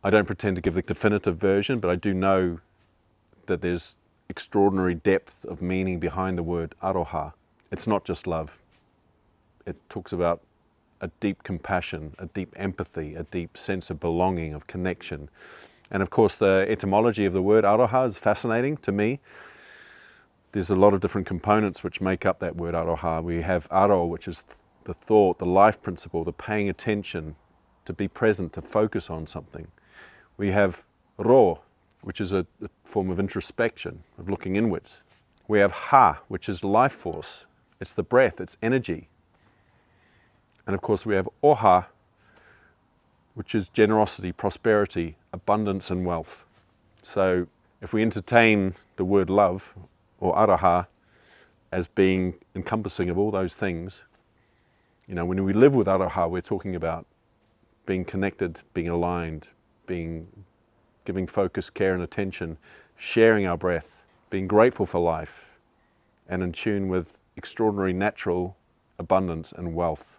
I don't pretend to give the definitive version, but I do know that there's extraordinary depth of meaning behind the word Aroha. It's not just love. It talks about a deep compassion, a deep empathy, a deep sense of belonging, of connection. And of course the etymology of the word Aroha is fascinating to me. There's a lot of different components which make up that word Aroha. We have Aro, which is the thought, the life principle, the paying attention, to be present, to focus on something. We have Ro, which is a form of introspection, of looking inwards. We have Ha, which is life force. It's the breath, it's energy. And of course we have Oha, which is generosity, prosperity, abundance and wealth. So if we entertain the word love, or Aroha, as being encompassing of all those things, when we live with Aroha, we're talking about being connected, being aligned, giving focus, care and attention, sharing our breath, being grateful for life, and in tune with extraordinary natural abundance and wealth.